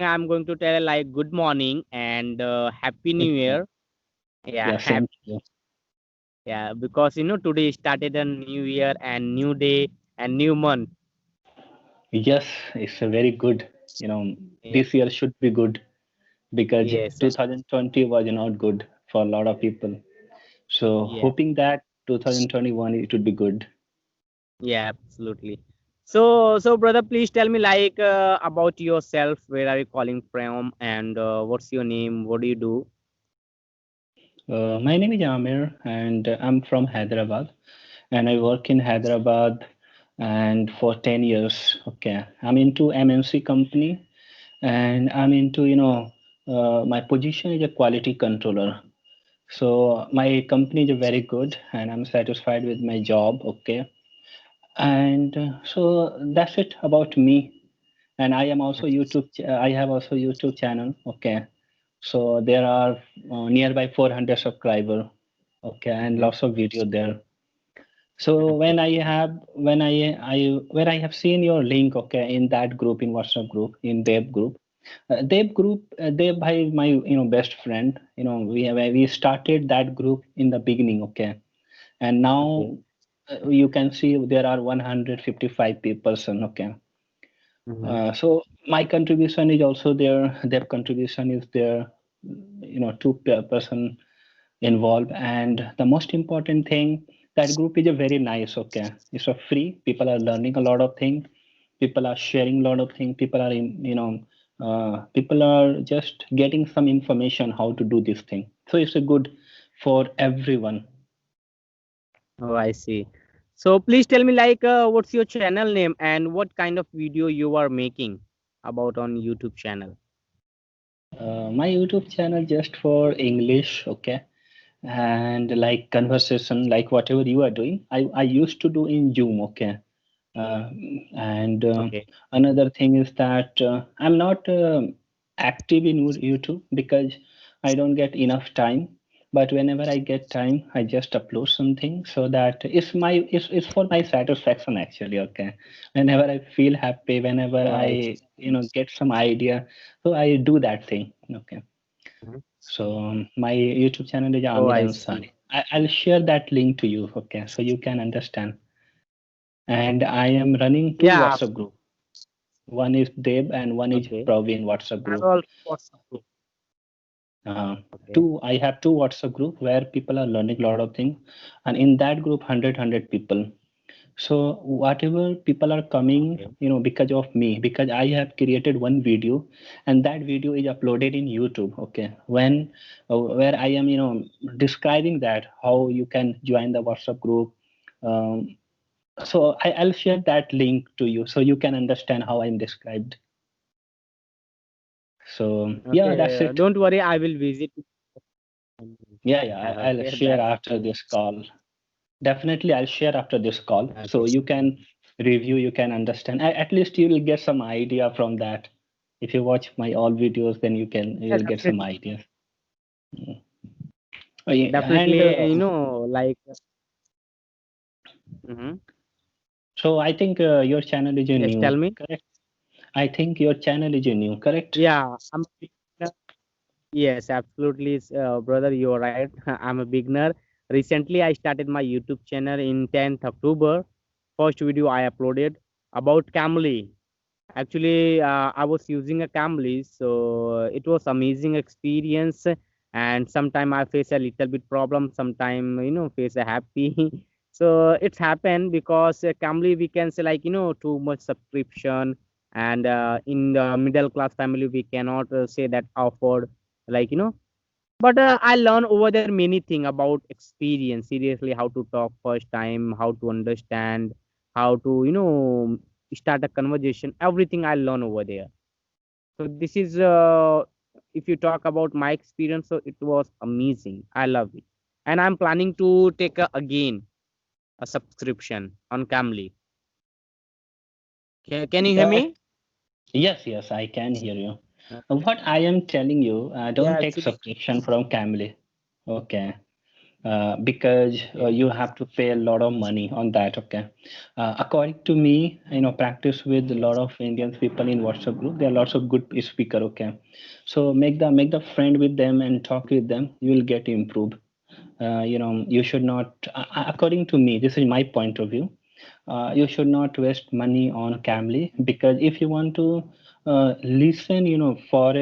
I'm going to tell like good morning and happy Good new morning. year. Yeah, Yeah, same to you. yeah, because today started a new year and new day and new month. Yes, it's a very good. Yeah, This year should be good because yes, 2020 was not good for a lot of people. So yeah, hoping that 2021 it would be good. yeah, absolutely. So brother, please tell me like about yourself. Where are you calling from, and what's your name? What do you do? My name is Amir, and I'm from Hyderabad, and I work in Hyderabad, and for 10 years. Okay, I'm into MNC company, and I'm into my position is a quality controller. So my company is very good, and I'm satisfied with my job. Okay, and so that's it about me. And I am also I have also YouTube channel. Okay, so there are nearby 400 subscriber. Okay, and Mhm. lots of video there. So Okay. when I have seen your link, okay, in that group, in WhatsApp group, in Dev group, Dev bhai is my best friend. We started that group in the beginning, okay, and Okay. now you can see there are 155 person, okay. Mhm. So my contribution is also there. Their contribution is there. Two person involved, and the most important thing, that group is a very nice. Okay, it's a free. People are learning a lot of things. People are sharing a lot of things. People are people are just getting some information how to do this thing. So it's a good for everyone. Oh, I see. So please tell me like what's your channel name and what kind of video you are making about on YouTube channel. My YouTube channel just for English, okay, and like conversation, like whatever you are doing, I used to do in Zoom, okay. Uh, and Okay. Another thing is that I'm not active in YouTube because I don't get enough time. But whenever I get time, I just upload something so that it's for my satisfaction actually. Okay, whenever I feel happy, whenever Oh, I I get some idea, so I do that thing. Okay, Mhm. so my YouTube channel is Oh, Amir I see. Ansari. I'll share that link to you. Okay, so you can understand. And I am running two Yeah. WhatsApp group. One is Deb and one is Okay. Praveen WhatsApp I have group. also WhatsApp group. Uh, Okay. I have two WhatsApp group where people are learning a lot of things, and in that group, 100 people. So whatever people are coming, Okay. because of me, because I have created one video, and that video is uploaded in YouTube. Okay, where I am, describing that how you can join the WhatsApp group. Um, so I'll share that link to you so you can understand how I'm described. So yeah, that's Okay. it. Don't worry, I will visit. Yeah, yeah, I'll Okay, share that's after cool. this call. Definitely, I'll share after this call so Okay. you can review, you can understand. At least you will get some idea from that. If you watch my all videos, then Yeah, you'll get some definitely. ideas. Mm. Oh, yeah, and Definitely, like mhm. so I think your channel is a Yes, new, tell me. correct? I think your channel is a new, correct? Yeah, yes, absolutely, brother. You're right. I'm a beginner. Recently, I started my YouTube channel in 10th October. First video I uploaded about Camly. Actually, I was using a Camly, so it was amazing experience. And sometime I face a little bit problem. Sometime face a happy. So it's happened because Camly we can say like too much subscription, and in the middle class family we cannot say that afford like but I learned over there many things about experience. Seriously, how to talk first time, how to understand, how to start a conversation. Everything I learned over there. So this is if you talk about my experience, so it was amazing. I love it, and I'm planning to take again a subscription on Camly. Can you hear Uh, me? yes, I can hear you. Uh, What I am telling you, yeah, don't take actually, subscription from Camly. Okay. because you have to pay a lot of money on that. Okay, according to me, practice with a lot of Indian people in WhatsApp group. There are lots of good speaker. Okay, so make the friend with them and talk with them. You will get improved. You should not. According to me, this is my point of view. You should not waste money on Camly, because if you want to listen, for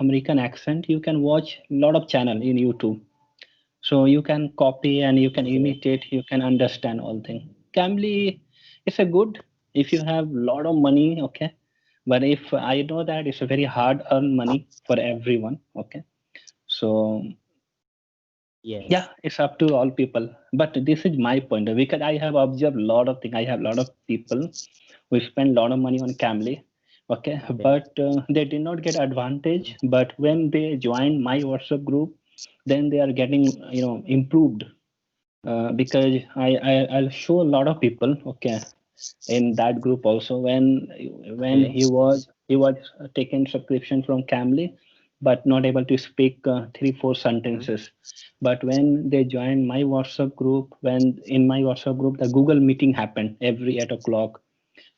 American accent, you can watch a lot of channel in YouTube. So you can copy and you can Yeah. imitate, you can understand all things. Cambly is a good if you have a lot of money, okay. But if I know that it's a very hard earn money for everyone, okay. So yeah, Yes. it's up to all people. But this is my point of view, because I have observed a lot of things. I have a lot of people who spend a lot of money on Cambly, okay, Okay. but they did not get advantage. But when they join my WhatsApp group, then they are getting improved, because I'll show a lot of people, okay, in that group also, when Okay. he was taking subscription from Cambly, but not able to speak 3 4 Mhm. sentences. But when they joined my WhatsApp group, when in my WhatsApp group the Google meeting happened every 8 o'clock,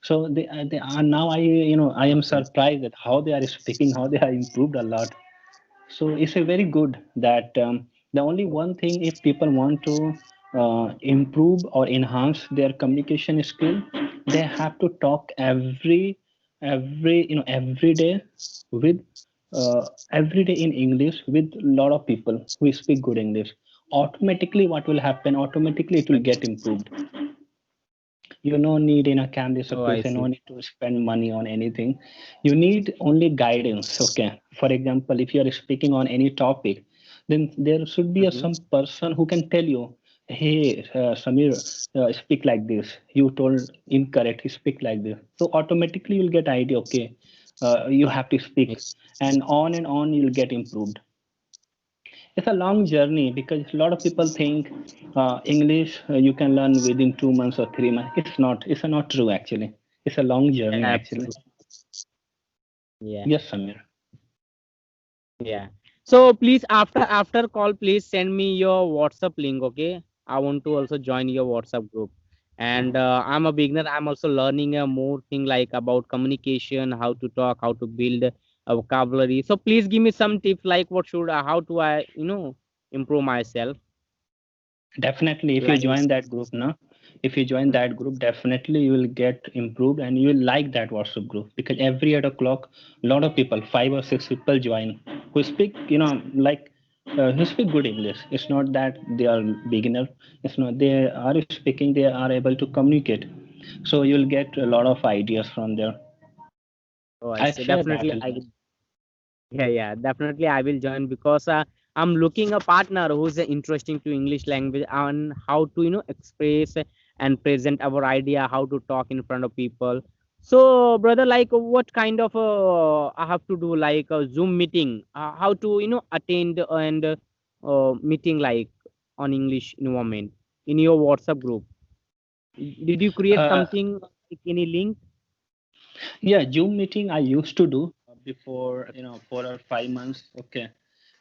so they are now, I am Okay. surprised at how they are speaking, how they are improved a lot. So it's a very good that the only one thing, if people want to improve or enhance their communication skill, they have to talk every day with every day in English with a lot of people who speak good English. Automatically, what will happen? Automatically, it will get improved. You no need in a Cambly Oh, I subscription, no see. need to spend money on anything. You need only guidance. Okay, for example, if you are speaking on any topic, then there should be Mhm. some person who can tell you, hey, Samir, speak like this, you told incorrect, speak like this. So automatically you'll get idea, okay, you have to Yeah. speak, and on you'll get improved. It's a long journey, because a lot of people think English you can learn within 2 months or 3 months. It's not. It's not true actually. It's a long journey actually. Absolutely. Yeah. Yes, Samir. Yeah. So please, after call, please send me your WhatsApp link. Okay. I want to also join your WhatsApp group. And I'm a beginner. I'm also learning a more thing like about communication, how to talk, how to build a vocabulary. So please give me some tips like what should how do I improve myself Definitely, if you like. join that group now, if you join Mhm. that group, definitely you will get improved and you will like that WhatsApp group, because every 8 o'clock, a lot of people, 5 or 6 people join who speak, who speak good English. It's not that they are beginner. It's not they are speaking. They are able to communicate. So you'll get a lot of ideas from there. Oh, I I'll see. share that Definitely, as I well. will. Yeah, yeah, definitely I will join because I'm looking a partner who's interesting to English language and how to express and present our idea, how to talk in front of people. So, brother, like what kind of I have to do like a Zoom meeting, how to attend and meeting like on English environment in your WhatsApp group. Did you create Uh, something like any link? yeah, Zoom meeting I used to do before, 4 or 5 months. Okay,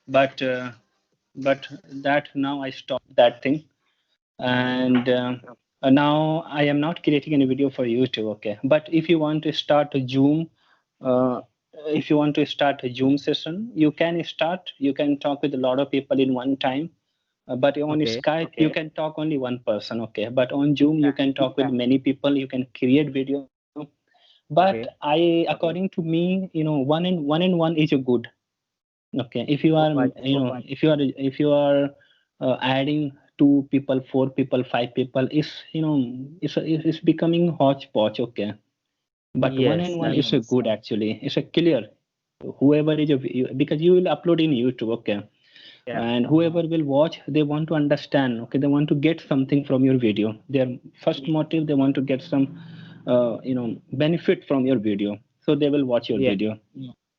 but that now I stopped that thing, and now I am not creating any video for YouTube. Okay, but if you want to start a Zoom, uh, if you want to start a Zoom session, you can start. You can talk with a lot of people in one time. But on Okay. Skype, you can talk only one person. Okay, but on Zoom, you can talk with many people. You can create video. But Okay. according to me, one and one is a good. Okay, if you Oh, are, I see. if you are adding 2 people, 4 people, 5 people, it's becoming hodgepodge. Okay, but one Yes, and one that's is a good actually. It's a clear. Whoever is because you will upload in YouTube. Okay, yeah. and whoever will watch, they want to understand. Okay, they want to get something from your video. Their first motive, they want to get some benefit from your video, so they will watch your Yeah. video.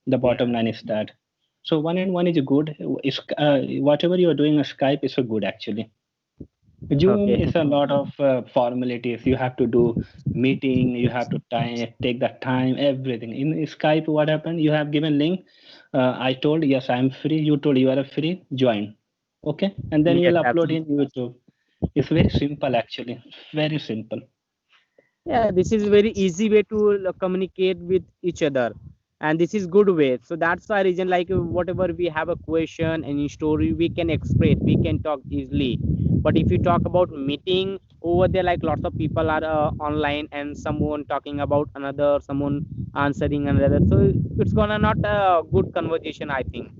The Yeah. bottom line is that. So one and one is a good. Is whatever you are doing a Skype is a good actually. Zoom Okay. is a lot of formalities. You have to do meeting. You have to take that time. Everything in Skype. What happened? You have given link. I told yes, I am free. You told you are free. Join. Okay, and then Yes, you'll upload absolutely. in YouTube. It's very simple actually, very simple. Yeah, this is very easy way to communicate with each other, and this is good way. So that's the reason, like whatever we have a question, any story, we can express, we can talk easily. But if you talk about meeting over there, like lots of people are online, and someone talking about another, someone answering another, so it's gonna not a good conversation, I think.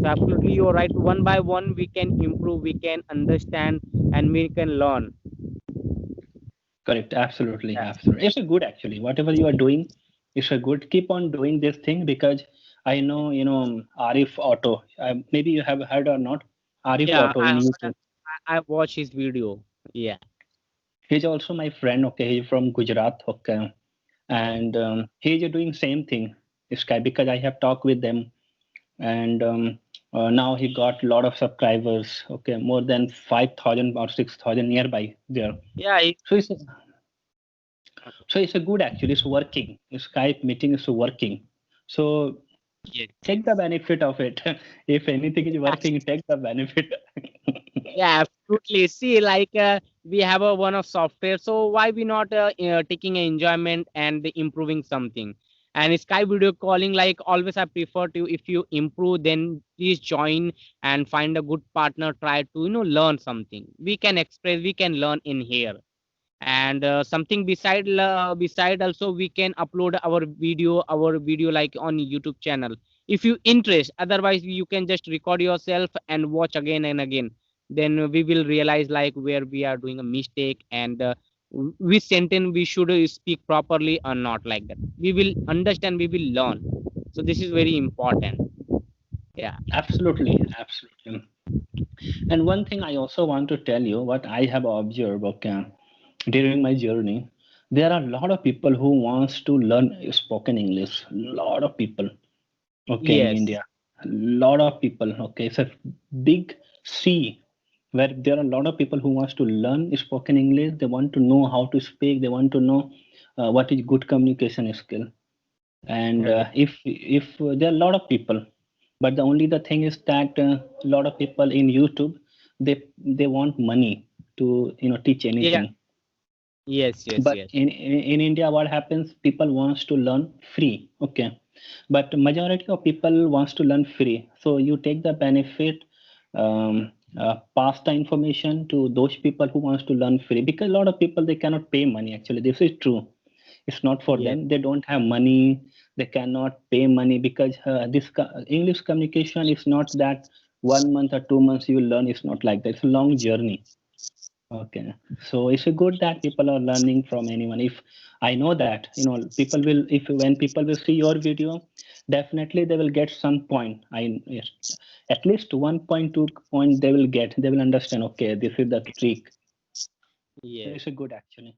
So absolutely, you're right. One by one, we can improve, we can understand, and we can learn. Correct, absolutely, Yeah. absolutely. It's a good actually. Whatever you are doing, it's a good. Keep on doing this thing because I know, Arif Auto. Maybe you have heard or not. Arif Yeah, Auto in YouTube. I watch his video. Yeah. He's also my friend. Okay, he's from Gujarat. Okay, and he's doing same thing. This guy because I have talked with them, and now he got a lot of subscribers. Okay, more than 5,000 or 6,000 nearby there. Yeah. So it's a good actually. It's working. Skype meeting is working. So Yes. take the benefit of it. If anything is Yes. working, take the benefit. Yeah, absolutely. See, like we have a one of software, so why we not taking an enjoyment and improving something? And Sky video calling, like always, I prefer to, if you improve, then please join and find a good partner. Try to learn something. We can express, we can learn in here. And something beside also, we can upload our video like on YouTube channel if you interest. Otherwise, you can just record yourself and watch again and again. Then we will realize like where we are doing a mistake, and which sentence we should speak properly or not, like that we will understand, we will learn. So this is very important. Yeah. Absolutely, absolutely. And one thing I also want to tell you what I have observed, okay, during my journey, there are a lot of people who wants to learn spoken English. Lot of people, okay, in Yes. India. A lot of people, okay. It's a big sea where there are a lot of people who wants to learn spoken English. They want to know how to speak. They want to know what is good communication skill. And Correct. if there are a lot of people, but the only the thing is that a lot of people in YouTube, they want money to teach Yeah. anything. Yes, yes, But yes. in India, what happens? People wants to learn free, okay. But majority of people wants to learn free. So you take the benefit, pass the information to those people who wants to learn free because a lot of people they cannot pay money. Actually, this is true. It's not for Yes. them. They don't have money. They cannot pay money because English communication is not that 1 month or 2 months you will learn. It's not like that. It's a long journey. Okay, so it's a good that people are learning from anyone. If I know that, people will, if when people will see your video, definitely they will get some point. Yes, at least 1.2 point they will get. They will understand. Okay, this is the trick. So Yes. it's a good actually.